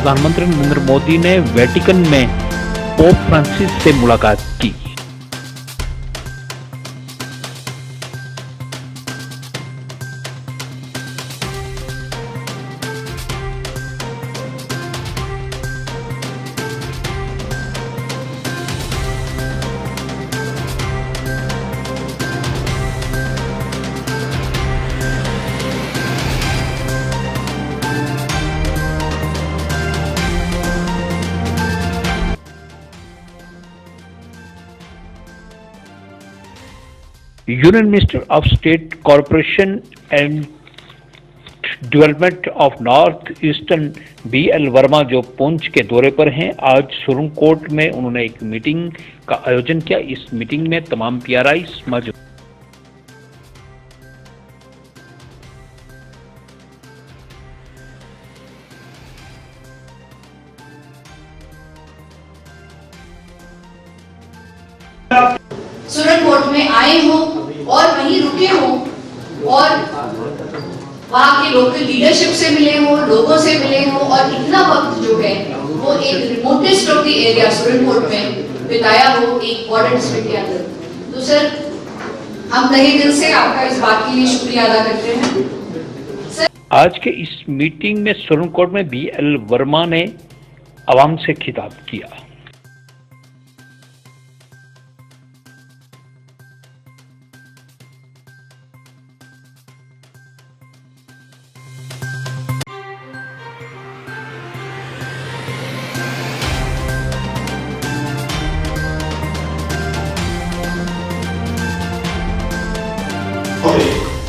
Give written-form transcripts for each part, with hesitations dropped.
प्रधानमंत्री नरेंद्र मोदी ने वेटिकन में पोप फ्रांसिस से मुलाकात की। Union minister of state corporation and development of north eastern BL Verma जो पुंछ के दौरे पर हैं, आज सुरनकोट में उन्होंने एक मीटिंग का आयोजन किया। इस मीटिंग में तमाम PRI मौजूद। सुरनकोट में आए हो और वहीं रुके हो और वहाँ के लोकल लीडरशिप से मिले हो, लोगों से मिले हो और इतना वक्त जो है वो एक remotest of the area Surankot में बिताया हो एक बॉर्डर डिस्ट्रिक्ट के अंदर। तो सर, हम तहे दिल से आपका इस बात के लिए शुक्रिया अदा करते हैं। सर, आज के इस मीटिंग में सुरनकोट में BL वर्मा ने आवाम से खिताब किया।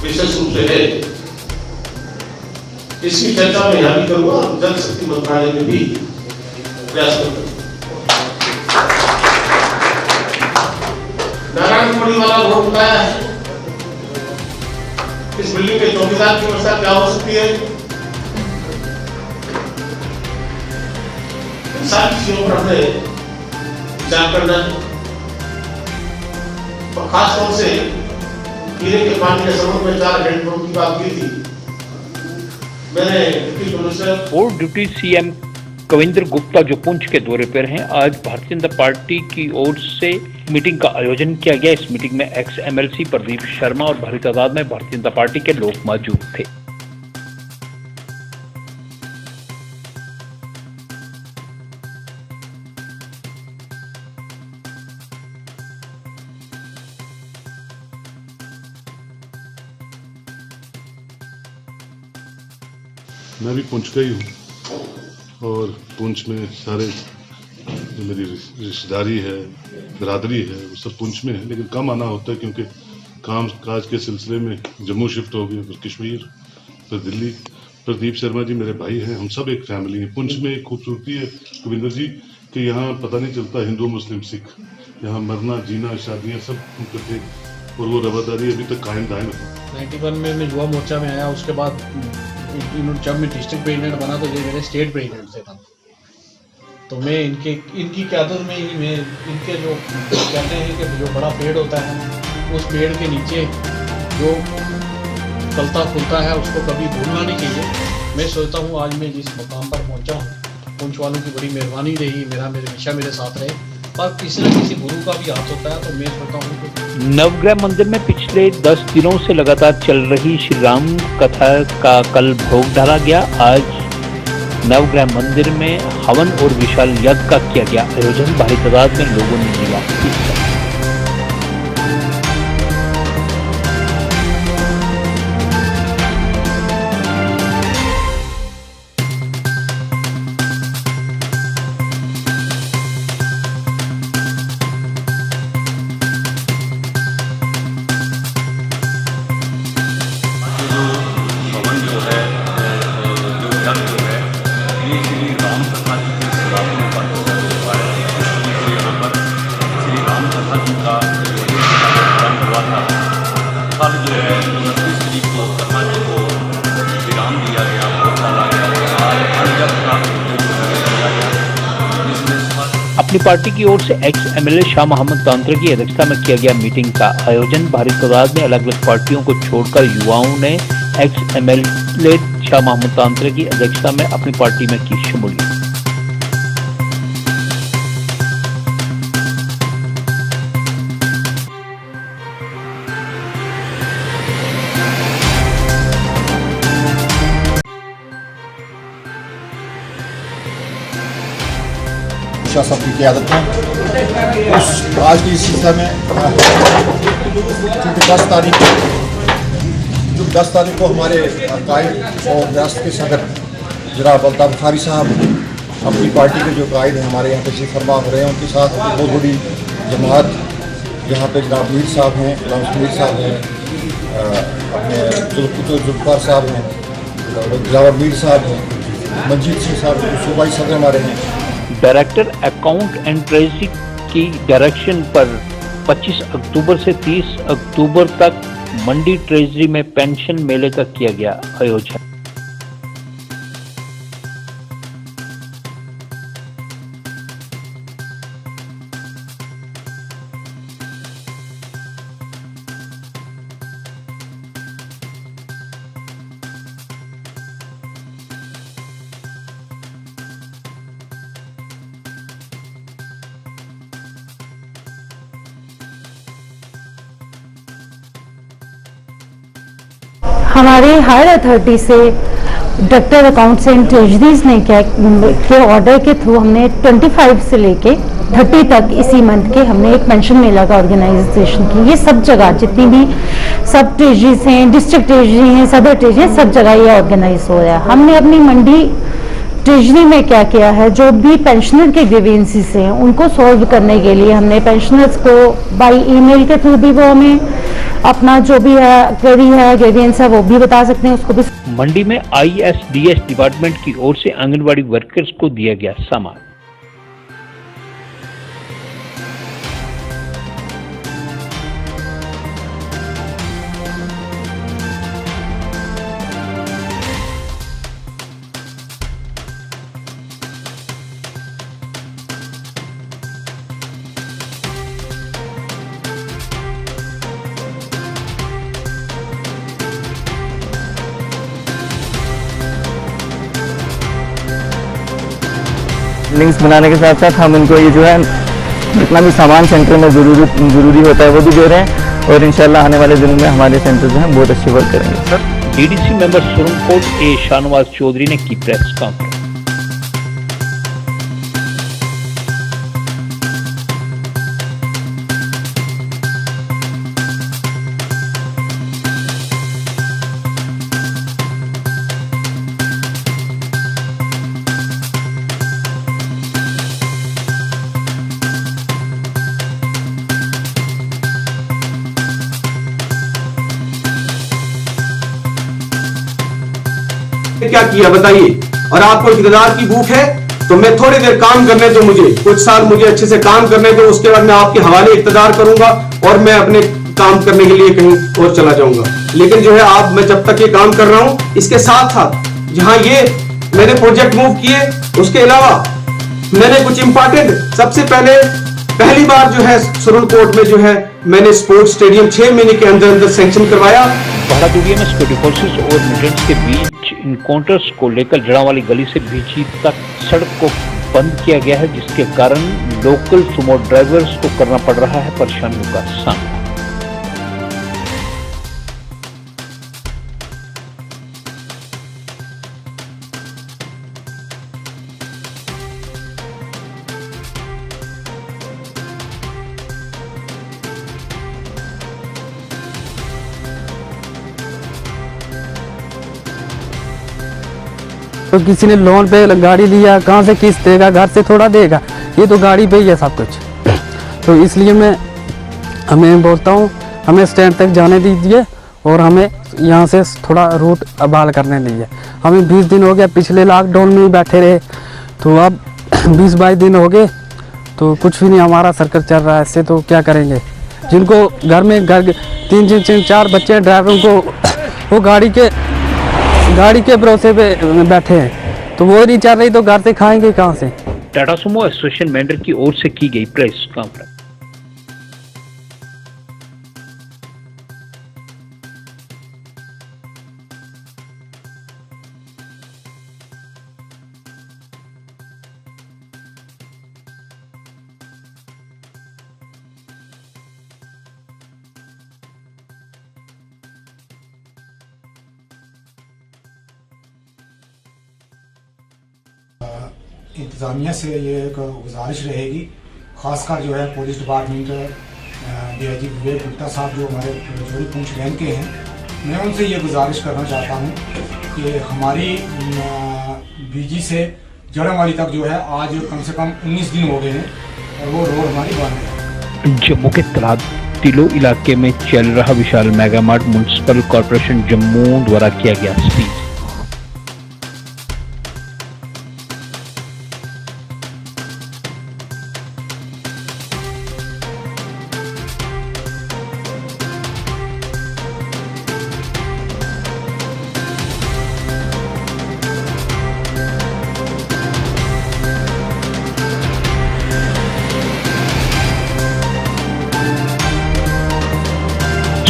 विशेष रूप से है, इसकी चर्चा मैं यहाँ भी करूंगा, जल शक्ति मंत्रालय में भी प्रयास करूंगा। नारायणपुरी वाला रोड उठाया है, इस बिल्डिंग के चौकीदार की व्यवस्था क्या हो सकती है, इन सारी चीजों पर हमें विचार करना है। और खास तौर से पीने के पानी के संबंध में 4 हैंडपंप की बात की थी। मैंने डिप्टी कमिश्नर और ड्यूटी CM कविंद्र गुप्ता जो पुंछ के दौरे पर हैं, आज भारतीय जनता पार्टी की ओर से मीटिंग का आयोजन किया गया। इस मीटिंग में ex-MLC प्रदीप शर्मा और भारी तादाद में भारतीय जनता पार्टी के लोग मौजूद थे। मैं भी पुंछ का ही हूँ और पुंछ में सारे जो मेरी रिश्तेदारी है, बिरादरी है, वो सब पुंछ में है, लेकिन कम आना होता है क्योंकि काम काज के सिलसिले में जम्मू शिफ्ट हो गए, फिर कश्मीर, फिर दिल्ली। प्रदीप शर्मा जी मेरे भाई हैं, हम सब एक फैमिली है। पुंछ में एक खूबसूरती है कविंदर जी कि यहाँ पता नहीं चलता हिंदू मुस्लिम सिख, यहाँ मरना जीना शादियाँ सब करते और वो रवादारी अभी तक कायम दायम है। 91 में मैं युवा मोर्चा में आया, उसके बाद जब मैं डिस्ट्रिक्ट प्रेसिडेंट बना तो ये मेरे स्टेट प्रेसिडेंट थे तब। तो मैं इनकी क़यादत में ही मैं इनके जो कहते हैं कि जो बड़ा पेड़ होता है उस पेड़ के नीचे जो फलता फूलता है उसको कभी भूलना नहीं चाहिए। मैं सोचता हूँ आज मैं जिस मुकाम पर पहुँचा हूँ, पुंछ वालों की बड़ी मेहरबानी रही, मेरे हमेशा मेरे साथ रहे, पर किसी न किसी गुरु का भी हाथ होता है। तो मैं सोचता हूँ कि नवग्रह मंदिर में पिछले 10 दिनों से लगातार चल रही श्री राम कथा का कल भोग डाला गया। आज नवग्रह मंदिर में हवन और विशाल यज्ञ का किया गया आयोजन। भारी तादाद में लोगों ने लिया हिस्सा। अपनी पार्टी की ओर से ex-MLA शाह मोहम्मद तांत्रे की अध्यक्षता में किया गया मीटिंग का आयोजन। भारी तादाद में अलग अलग पार्टियों को छोड़कर युवाओं ने ex-MLA शाह मोहम्मद तांत्रे की अध्यक्षता में अपनी पार्टी में की शमूलियत। शाह साहब की क़यादत में। उस आज की इस सिलसिले में चूँकि 10 तारीख को हमारे कायद और रियासत के सदर जनाब अल्ताफ़ बुखारी साहब अपनी पार्टी के जो कायद हैं हमारे यहाँ तशरीफ़ फरमा हो रहे हैं, उनके साथ बहुत बड़ी जमात यहाँ पे जनाब मीर साहब हैं, मीर साहब हैं, अपने जुल्फ़ार साहब हैं, जवाब मीर साहब हैं, मंजीत सिंह साहब सूबाई सदर हमारे हैं। डायरेक्टर अकाउंट एंड ट्रेजरी की डायरेक्शन पर 25 अक्टूबर से 30 अक्टूबर तक मंडी ट्रेजरी में पेंशन मेले का किया गया आयोजन। हमारे हायर अथॉरिटी से डायरेक्टर अकाउंट्स एंड ट्रेजरीज ने के ऑर्डर के थ्रू हमने 25 से लेके 30 तक इसी मंथ के हमने एक पेंशन मेला का ऑर्गेनाइजेशन की। ये सब जगह जितनी भी सब ट्रेजरीज हैं, डिस्ट्रिक्ट ट्रेजरी हैं, सदर ट्रेजरी, सब जगह ये ऑर्गेनाइज हो रहा है। हमने अपनी मंडी ट्रेजरी में क्या किया है, जो भी पेंशनर के ग्रीवेंसेस हैं उनको सॉल्व करने के लिए हमने पेंशनर्स को बाय ईमेल के थ्रू भी वो हमें अपना जो भी है क्वेरी है, ग्रीवेंस है, वो भी बता सकते हैं, उसको भी। मंडी में ISDS डिपार्टमेंट की ओर से आंगनबाड़ी वर्कर्स को दिया गया सामान। लिंक्स बनाने के साथ साथ हम इनको ये जो है जितना भी सामान सेंटर में ज़रूरी होता है वो भी दे रहे हैं और इंशाल्लाह आने वाले दिनों में हमारे सेंटर जो है बहुत अच्छी वर्क करेंगे। DDC मेंबर सुरनकोट ए शाहनवाज चौधरी ने की प्रेस कॉन्फ्रेंस। क्या किया बताइए, और आपको इक़्तिदार की भूख है तो मैं थोड़ी देर काम करने दो, मुझे कुछ साल मुझे अच्छे से काम करने दो, उसके बाद मैं आपके हवाले इक़्तिदार करूंगा और मैं अपने काम करने के लिए कहीं और चला जाऊंगा। लेकिन जो है आप, मैं जब तक ये काम कर रहा हूं, इसके साथ साथ जहां ये मैंने प्रोजेक्ट मूव किए, उसके अलावा मैंने कुछ इंपॉर्टेंट, सबसे पहली बार जो है सुरनकोट में जो है मैंने स्पोर्ट्स स्टेडियम 6 महीने के अंदर सैंक्शन करवाया। बहादुरिया में सिक्योरिटी फोर्सेस और मिलिटेंट्स के बीच इनकाउंटर्स को लेकर जड़ावाली गली से बीची तक सड़क को बंद किया गया है, जिसके कारण लोकल सुमो ड्राइवर्स को करना पड़ रहा है परेशानियों का सामना। तो किसी ने लोन पे गाड़ी लिया, कहाँ से किस्त देगा, घर से थोड़ा देगा, ये तो गाड़ी पे ही है सब कुछ। तो इसलिए मैं हमें बोलता हूँ हमें स्टैंड तक जाने दीजिए और हमें यहाँ से थोड़ा रूट बहाल करने दीजिए। हमें 20 दिन हो गया, पिछले लॉकडाउन में ही बैठे रहे, तो अब 20-22 दिन हो गए तो कुछ भी नहीं हमारा सर्कल चल रहा है। ऐसे तो क्या करेंगे, जिनको घर में 3-4 बच्चे ड्राइवरों को वो गाड़ी के भरोसे पे बैठे हैं, तो वो नहीं चल रही तो घर से खाएंगे कहाँ से। टाटा सुमो एसोसिएशन मेंबर की ओर से की गई प्रेस कॉन्फ्रेंस। इंतज़ामिया से ये एक गुजारिश रहेगी, ख़ासकर जो है पुलिस डिपार्टमेंट DIG विवेक गुप्ता साहब जो हमारे रजौरी पुंछ रैंक के हैं, मैं उनसे ये गुजारिश करना चाहता हूँ कि हमारी BG से जड़वाली तक जो है आज कम से कम 19 दिन हो गए हैं और वो रोड हमारी बंद है। जम्मू के तिलो इलाके में चल रहा Vishal mega mart municipal corporation Jammu द्वारा किया गया सीज।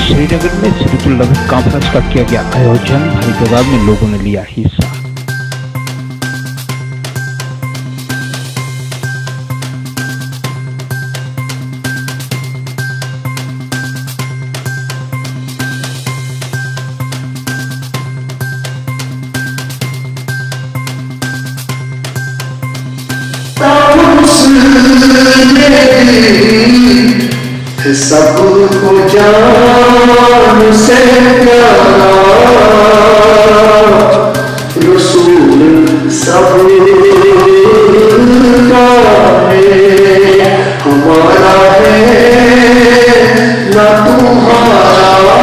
श्रीनगर में सिरतुल लबीब कॉन्फ्रेंस का किया गया आयोजन, भारी तादाद में लोगों ने लिया हिस्सा। सबको जान से प्यारा रसूल सबका है, हमारा है ना तुम्हारा,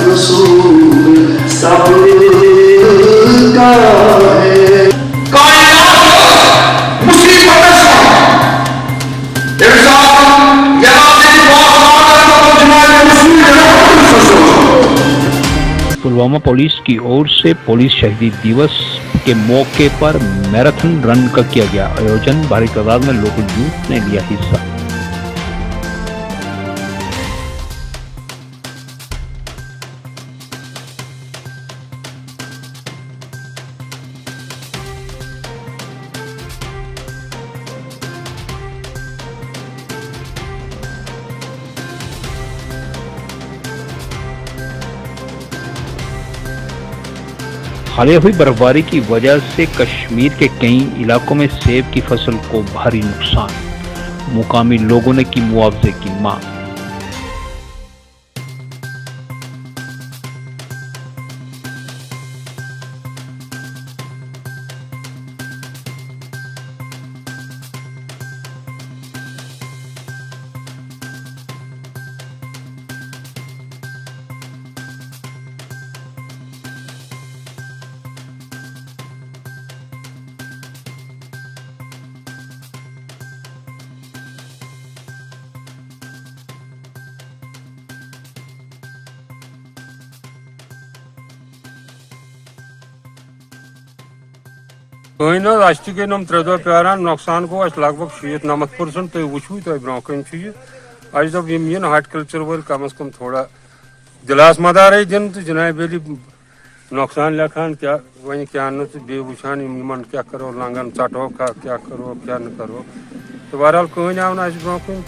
रसूल सबका है। पुलवामा पुलिस की ओर से पुलिस शहीदी दिवस के मौके पर मैराथन रन का किया गया आयोजन, भारी तादाद में लोकल यूथ ने लिया हिस्सा। हालिया हुई बर्फबारी की वजह से कश्मीर के कई इलाकों में सेब की फसल को भारी नुकसान, मुकामी लोगों ने की मुआवजे की मांग। के नम 3 प्यारान नुकसान गो लगभग 90% तुम वो तुम ब्रो कन दप यम हार्टिकल्चर वल कम अज कम थोड़ा दिलास मदार दिन तो जनाब नुकसान लेखान क्या वन क्या बे वुचान क्या करो लंगन चटो क्या करो क्या न करो तो बहरहाल कहन आव ना ब्रो कन।